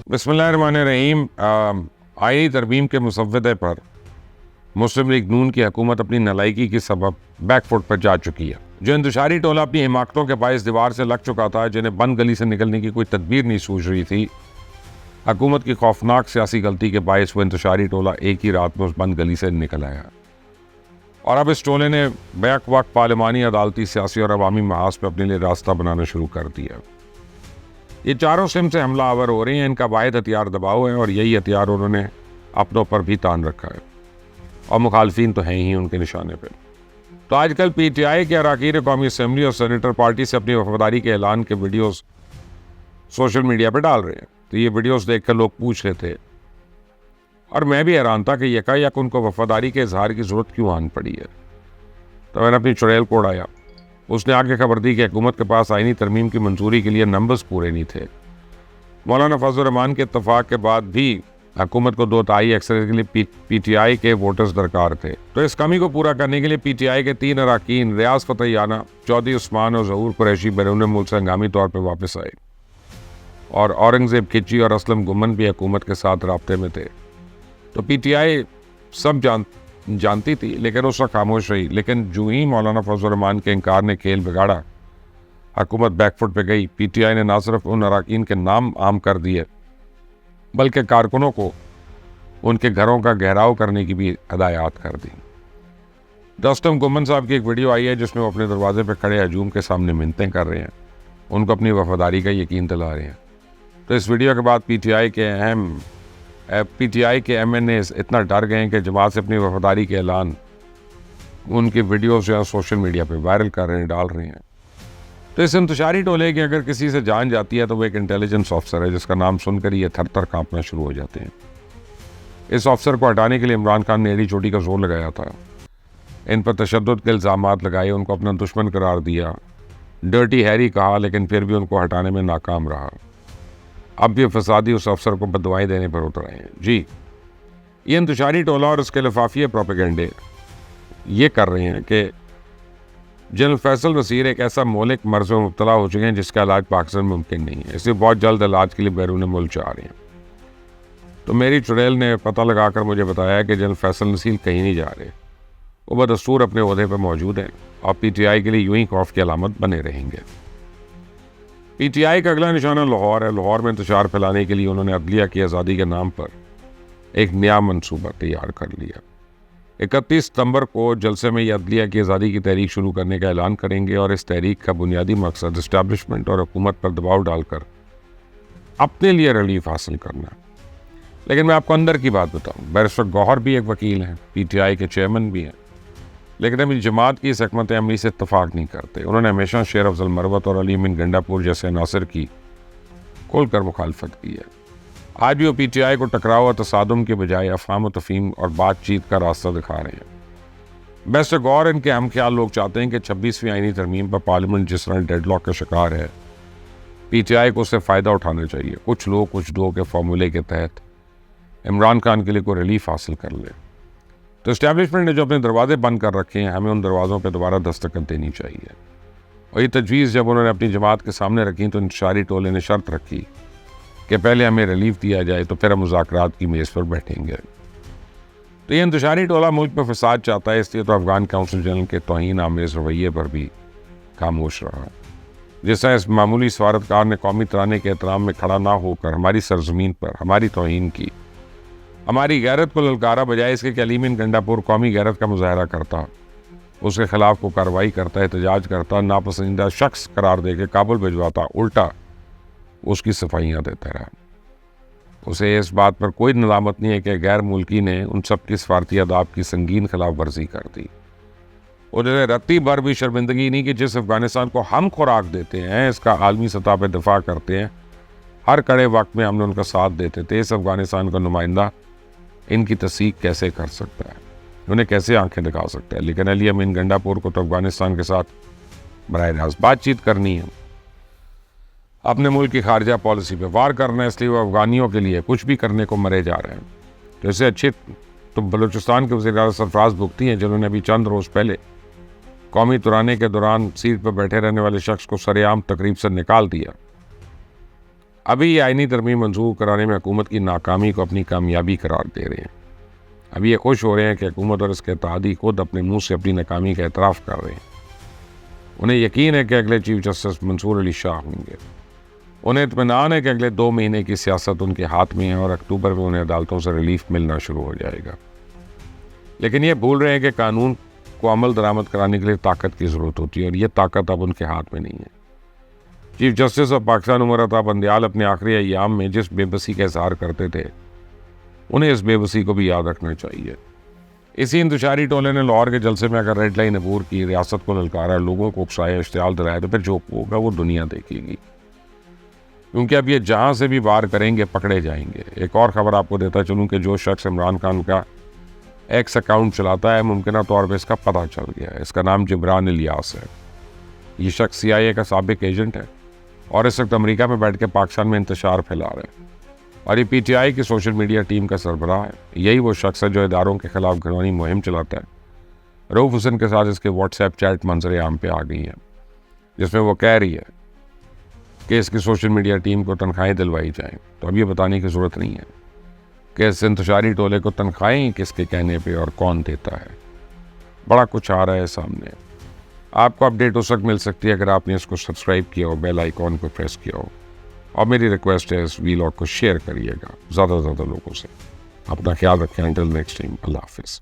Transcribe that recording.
बिस्मिल्लाहिर्रहमानिर्रहीम। आईनी तरमीम के मुसव्वदे पर मुस्लिम लीग नून की हुकूमत अपनी नलायकी के सबब बैकफुट पर जा चुकी है। जो इंतशारी टोला अपनी हिमाकतों के बायस दीवार से लग चुका था, जिन्हें बंद गली से निकलने की कोई तदबीर नहीं सूझ रही थी, हुकूमत की खौफनाक सियासी गलती के बायस वो इंतशारी टोला एक ही रात में उस बंद गली से निकल आया और अब इस टोले ने बैक वक्त पार्लिमानी, अदालती, सियासी और अवामी महाज पर अपने लिए रास्ता बनाना शुरू कर दिया। ये चारों सिम से हमला आवर हो रही हैं। इनका वाहिद हथियार दबाव है और यही हथियार उन्होंने अपनों पर भी तान रखा है और मुखालफीन तो हैं ही उनके निशाने पर। तो आजकल PTI के अरकान कौमी असम्बली और सेनेटर पार्टी से अपनी वफादारी के ऐलान के वीडियोस सोशल मीडिया पर डाल रहे हैं। तो ये वीडियोस देखकर लोग पूछ रहे थे और मैं भी हैरान था कि यकायक उनको वफादारी के इजहार की जरूरत क्यों आन पड़ी है। तो मैंने अपनी चुड़ैल को उड़ाया। उसने आगे खबर दी कि हुकूमत के पास आईनी तरमीम की मंजूरी के लिए नंबर्स पूरे नहीं थे। मौलाना फजल रहमान के इत्तफाक के बाद भी हुकूमत को 2 तिहाई अक्सरियत के लिए PTI के वोटर्स दरकार थे। तो इस कमी को पूरा करने के लिए PTI के 3 अरकान रियाज फतेहाना, चौधरी उस्मान और ज़हूर कुरैशी बैरून मुल्क से हंगामी तौर पर वापस आए और औरंगजेब खिची और असलम गुमन भी हुकूमत के साथ राब्ते में थे। तो PTI सब जानती थी लेकिन उसका खामोश रही। लेकिन जो ही मौलाना फजल रहमान के इनकार ने खेल बिगाड़ा, हुकूमत बैकफुट पे गई। PTI ने ना सिर्फ उन अरकान के नाम आम कर दिए बल्कि कारकुनों को उनके घरों का घेराव करने की भी हदायत कर दी। दस्तम गुमन साहब की एक वीडियो आई है जिसमें वो अपने दरवाजे पर खड़े हजूम के सामने मिन्नतें कर रहे हैं, उनको अपनी वफादारी का यकीन दिला रहे हैं। तो इस वीडियो के बाद PTI के MNAs इतना डर गए कि जमात से अपनी वफादारी के ऐलान उनकी वीडियोस जो सोशल मीडिया पे वायरल कर रहे हैं, डाल रहे हैं। तो इस इंतशारी टोले की अगर किसी से जान जाती है तो वो एक इंटेलिजेंस ऑफिसर है जिसका नाम सुनकर ये थर-थर कांपना शुरू हो जाते हैं। इस ऑफिसर को हटाने के लिए इमरान खान ने एड़ी चोटी का जोर लगाया था, इन पर तशद्दुद के इल्ज़ामात लगाए, उनको अपना दुश्मन करार दिया, डर्टी हैरी कहा, लेकिन फिर भी उनको हटाने में नाकाम रहा। अब भी फसादी उस अफसर को बददुआएं देने पर उतर आए हैं। जी, ये इंतशारी टोला और उसके लिफाफिया प्रोपेगेंडे ये कर रहे हैं कि जनरल फैसल नसीर एक ऐसा मौलिक मर्ज में मुब्तला हो चुके हैं जिसका इलाज पाकिस्तान में मुमकिन नहीं है, इसलिए बहुत जल्द इलाज के लिए बैरून मुल्क जा रहे हैं। तो मेरी चुड़ैल ने पता लगाकर मुझे बताया कि जनरल फैसल नसीर कहीं नहीं जा रहे, वो बदस्तूर अपने ओहदे पर मौजूद हैं और PTI के लिए यूं ही खौफ की अलामत बने रहेंगे। PTI का अगला निशाना लाहौर है। लाहौर में इंतशार फैलाने के लिए उन्होंने अदलिया की आज़ादी के नाम पर एक नया मनसूबा तैयार कर लिया। 31 सितंबर को जलसे में ये अदलिया की आज़ादी की तहरीक शुरू करने का ऐलान करेंगे और इस तहरीक का बुनियादी मकसद इस्टेब्लिशमेंट और हुकूमत पर दबाव डालकर अपने लिए रिलीफ हासिल करना। लेकिन मैं आपको अंदर की बात बताऊँ, बैरिस्टर गौहर भी एक वकील हैं, PTI के चेयरमैन भी हैं, लेकिन अभी जमात की इस हकमत अमली से इत्तफाक नहीं करते। उन्होंने हमेशा शेर अफजल मरवत और अली अमीन गंडापुर जैसे नासिर की खोलकर मुखालफत की है। आज भी वो PTI को टकराव और तसादुम के बजाय अफहाम तफहीम और बातचीत का रास्ता दिखा रहे हैं। बैरिस्टर गौहर इनके हम ख्याल लोग चाहते हैं कि 26वीं आईनी तरमीम पर पार्लियामेंट जिस तरह डेडलॉक का शिकार है, PTI को उससे फ़ायदा उठाना चाहिए। कुछ लोग कुछ दो के फार्मूले के तहत इमरान खान के लिए कोई रिलीफ हासिल कर ले। तो इस्टेब्लिशमेंट ने जो अपने दरवाजे बंद कर रखे हैं, हमें उन दरवाज़ों पर दोबारा दस्तखत देनी चाहिए। और ये तजवीज़ जब उन्होंने अपनी जमात के सामने रखी तो इंतशारी टोले ने शर्त रखी कि पहले हमें रिलीफ दिया जाए तो फिर हम मुज़ाकरात की मेज़ पर बैठेंगे। तो ये इंतशारी टोला मुल्क में फसाद चाहता है, इसलिए तो अफगान काउंसिल जनरल के तौहीन आमेज़ रवैये पर भी खामोश रहा। जिस तरह इस मामूली सफारतकार ने कौमी तराने के एहतराम में खड़ा ना होकर हमारी सरजमीन पर हमारी तौहीन की, हमारी गैरत को ललकारा, बजाय इसके कि अली अमीन गंडापुर कौमी गैरत का मुजाहरा करता, उसके खिलाफ को कार्रवाई करता, एहतजाज करता, नापसंदीदा शख्स करार दे के काबुल भिजवाता, उल्टा उसकी सफाइयाँ देता रहा। उसे इस बात पर कोई नदामत नहीं है कि गैर मुल्की ने उन सब की सफारती आदाब की संगीन खिलाफ वर्जी कर दी। उन्हें रत्ती भर भी शर्मिंदगी नहीं कि जिस अफगानिस्तान को हम खुराक देते हैं, इसका आलमी सतह पर दिफा करते हैं, हर कड़े वक्त में हमने उनका साथ देते थे, इस अफगानिस्तान का नुमाइंदा इनकी तस्दीक कैसे कर सकता है, उन्हें कैसे आंखें दिखा सकता है। लेकिन अली अमीन गंडापुर को तो अफगानिस्तान के साथ बराह रास्त बातचीत करनी है, अपने मुल्क की खारजा पॉलिसी पे वार करना है, इसलिए वो अफगानियों के लिए कुछ भी करने को मरे जा रहे हैं। तो इससे अच्छे तो बलूचिस्तान के वज़ीर आज़म सरफराज बुगती हैं, जिन्होंने अभी चंद रोज़ पहले कौमी तुराने के दौरान सीट पर बैठे रहने वाले शख्स को सरेआम तकरीब से निकाल दिया अभी ये आईनी तरमीम मंजूर कराने में हुकूमत की नाकामी को अपनी कामयाबी करार दे रहे हैं। अभी ये खुश हो रहे हैं कि हुकूमत और इसके इत्तेहादी खुद अपने मुंह से अपनी नाकामी का एतराफ़ कर रहे हैं। उन्हें यकीन है कि अगले चीफ जस्टिस मंसूर अली शाह होंगे। उन्हें इत्मीनान है कि अगले 2 महीने की सियासत उनके हाथ में है और अक्टूबर में उन्हें अदालतों से रिलीफ मिलना शुरू हो जाएगा। लेकिन ये भूल रहे हैं कि कानून को अमल दरामद कराने के लिए ताकत की ज़रूरत होती है और ये ताकत अब उनके हाथ में नहीं है। Chief justice of Pakistan Umar Ata Bandial अपने आखिरी अय्याम में जिस बेबसी का इजहार करते थे, उन्हें इस बेबसी को भी याद रखना चाहिए। इसी इंतशारी टोले ने लाहौर के जलसे में अगर रेड लाइन अबूर की, रियासत को ललकारा, लोगों को उकसाया, इश्तियाल दिलाया, तो फिर जो होगा वो दुनिया देखेगी। क्योंकि अब ये जहाँ से भी वार करेंगे पकड़े जाएंगे। एक और ख़बर आपको देता चलूँ कि जो शख्स इमरान खान का एक्स अकाउंट चलाता है, मुमकिन तौर पर इसका पता चल गया है। इसका नाम जिब्रान इलियास है। ये शख्स CIA का साबिक एजेंट है और इस वक्त अमेरिका में बैठ के पाकिस्तान में इंतशार फैला रहा है और ये PTI की सोशल मीडिया टीम का सरबराह है। यही वो शख्स है जो इदारों के खिलाफ घिनौनी मुहिम चलाता है। रऊफ हुसैन के साथ इसके WhatsApp चैट मंजर आम पे आ गई हैं, जिसमें वो कह रही है कि इसकी सोशल मीडिया टीम को तनख्वाहें दिलवाई जाएँ। तो अब ये बताने की ज़रूरत नहीं है कि इस इंतशारी टोले को तनख्वाहें किसके कहने पर और कौन देता है। बड़ा कुछ आ रहा है सामने। आपको अपडेट उस वक्त मिल सकती है अगर आपने इसको सब्सक्राइब किया हो, बेल आइकॉन को प्रेस किया हो। और मेरी रिक्वेस्ट है इस वीलॉग को शेयर करिएगा ज़्यादा से ज़्यादा लोगों से। अपना ख्याल रखें। अंटिल नेक्स्ट टाइम, अल्लाह हाफिज़।